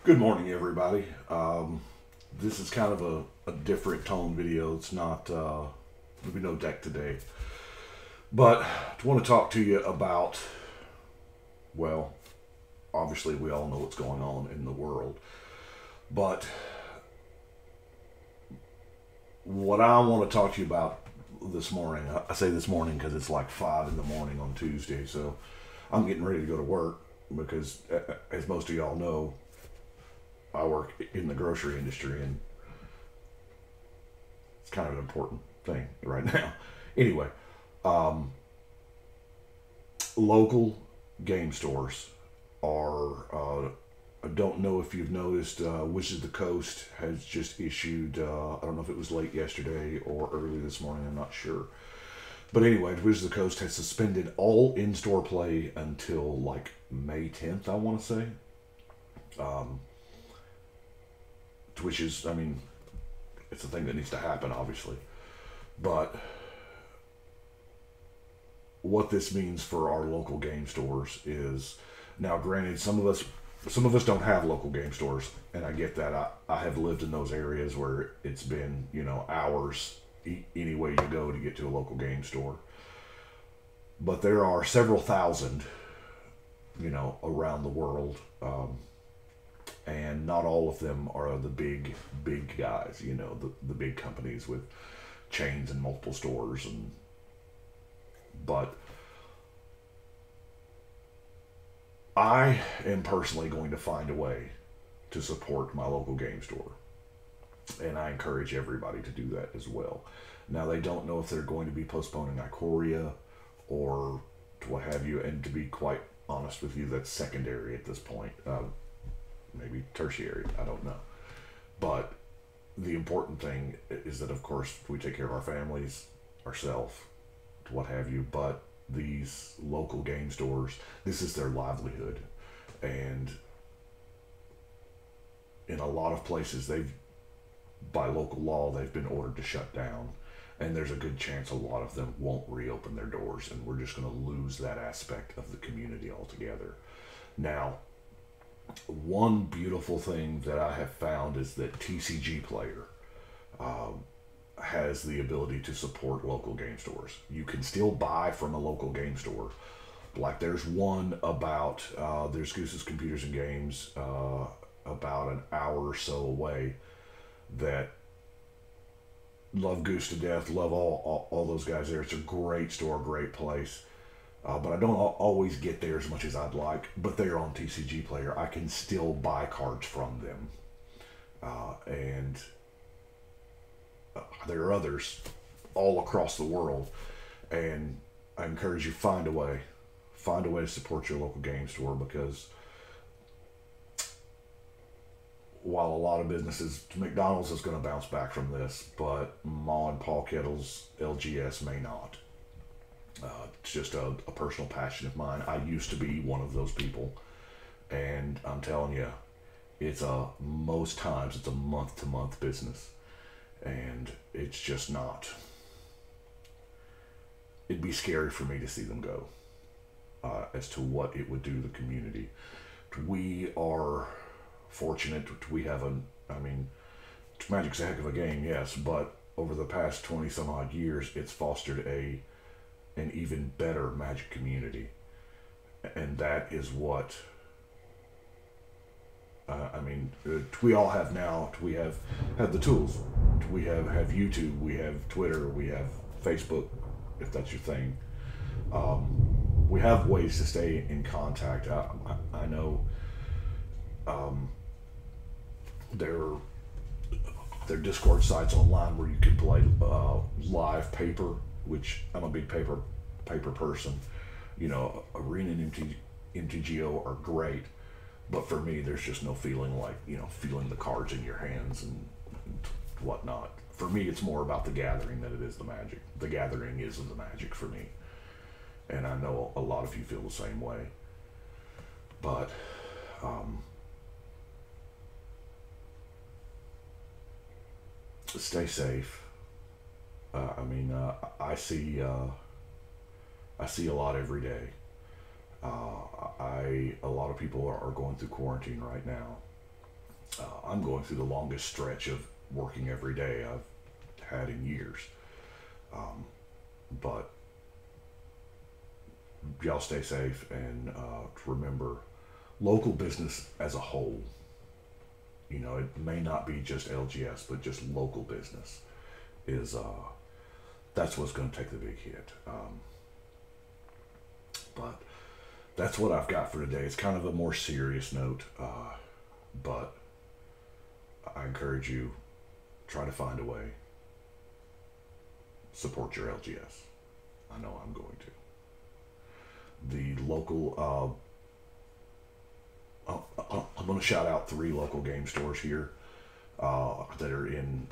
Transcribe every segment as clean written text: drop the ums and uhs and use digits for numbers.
Good morning, everybody. This is kind of a different tone video. It's not, there'll be no deck today. But I want to talk to you about, well, obviously we all know what's going on in the world. But what I want to talk to you about this morning, I say this morning because it's like 5 in the morning on Tuesday. So I'm getting ready to go to work because, as most of y'all know, I work in the grocery industry and it's kind of an important thing right now. Anyway, um, local game stores are. I don't know if you've noticed. Wizards of the Coast has just issued. I don't know if it was late yesterday or early this morning. I'm not sure. But anyway, Wizards of the Coast has suspended all in-store play until like May 10th. I want to say, um, which is, I mean, it's a thing that needs to happen, obviously. But what this means for our local game stores is now granted some of us don't have local game stores, and I get that. I have lived in those areas where it's been, hours any way you go to get to a local game store. But there are several thousand, around the world, and not all of them are the big guys, the big companies with chains and multiple stores. And but I am personally going to find a way to support my local game store, and I encourage everybody to do that as well. Now they don't know if they're going to be postponing Ikoria or what have you, and to be quite honest with you, that's secondary at this point. Maybe tertiary, I don't know. But the important thing is that, of course, we take care of our families, ourselves, what have you. But these local game stores, this is their livelihood, and in a lot of places, by local law, they've been ordered to shut down, and there's a good chance a lot of them won't reopen their doors, and we're just going to lose that aspect of the community altogether. Now, one beautiful thing that I have found is that TCG Player um, has the ability to support local game stores. You can still buy from a local game store. Like there's one about there's Goose's Computers and Games about an hour or so away that love Goose to death. Love all those guys there. It's a great store, great place. But I don't always get there as much as I'd like. But they're on TCG Player. I can still buy cards from them, and there are others all across the world. And I encourage you find a way to support your local game store, because while a lot of businesses, McDonald's is going to bounce back from this, but Ma and Paul Kettle's LGS may not. It's just a personal passion of mine. I used to be one of those people, and I'm telling you, most times it's a month to month business, and it's just not. It'd be scary for me to see them go, as to what it would do to the community. We are fortunate. We have I mean, Magic's a heck of a game, yes, but over the past 20 some odd years, it's fostered an even better Magic community, and that is what we all have now. We have the tools. We have YouTube. We have Twitter. We have Facebook, if that's your thing. We have ways to stay in contact. I know um, there there are Discord sites online where you can play live paper, which I'm a big paper person. Arena and MTGO are great, but for me, there's just no feeling like feeling the cards in your hands and whatnot. For me, it's more about the gathering than it is the magic. The gathering is the magic for me, and I know a lot of you feel the same way. But um, stay safe. I see a lot every day. A lot of people are going through quarantine right now, I'm going through the longest stretch of working every day I've had in years. But y'all stay safe and remember local business as a whole. You know, it may not be just LGS, but just local business is that's what's going to take the big hit. But that's what I've got for today. It's kind of a more serious note, but I encourage you, try to find a way. Support your LGS. I know I'm going to. The local, I'm going to shout out 3 local game stores here that are in,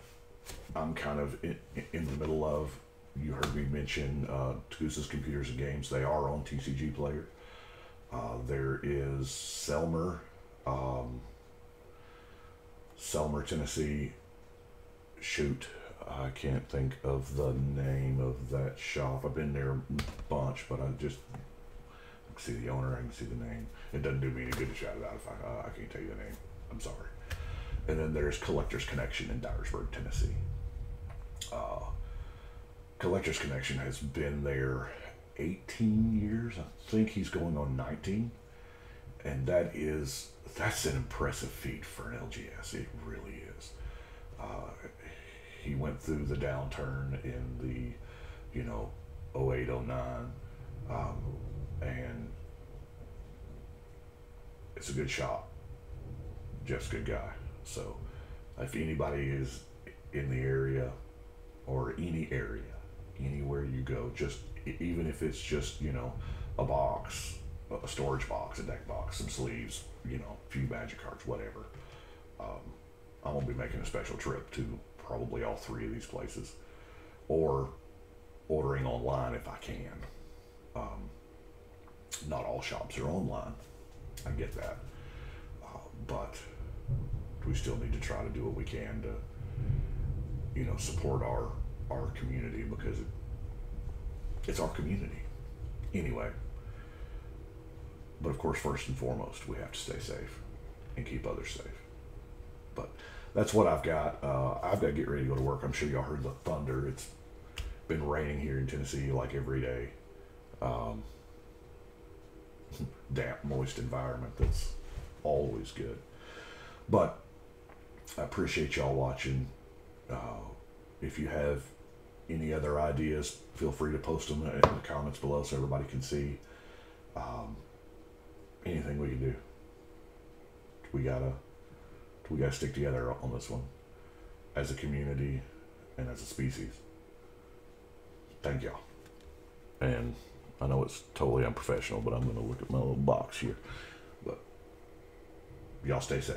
I'm kind of in the middle of. You heard me mention Tagusa's Computers and Games. They are on TCG Player. There is Selmer, Tennessee. Shoot, I can't think of the name of that shop. I've been there a bunch, but I can see the owner, I can see the name. It doesn't do me any good to shout it out if I can't tell you the name. I'm sorry. And then there's Collector's Connection in Dyersburg, Tennessee. Collector's Connection has been there 18 years. I think he's going on 19. And that's an impressive feat for an LGS. It really is. He went through the downturn in the, 08, 09. And it's a good shop. Jeff's a good guy. So if anybody is in the area or any area, anywhere you go, just even if it's just, a box, a storage box, a deck box, some sleeves, a few magic cards, whatever. I'm going to be making a special trip to probably all 3 of these places or ordering online if I can. Not all shops are online. I get that. But we still need to try to do what we can to, support our community because it's our community. Anyway. But of course, first and foremost, we have to stay safe and keep others safe. But that's what I've got. I've got to get ready to go to work. I'm sure y'all heard the thunder. It's been raining here in Tennessee like every day. Damp, moist environment. That's always good. But I appreciate y'all watching. If you have any other ideas, feel free to post them in the comments below so everybody can see. Anything we can do. We gotta stick together on this one as a community and as a species. Thank y'all. And I know it's totally unprofessional, but I'm gonna look at my little box here. But y'all stay safe.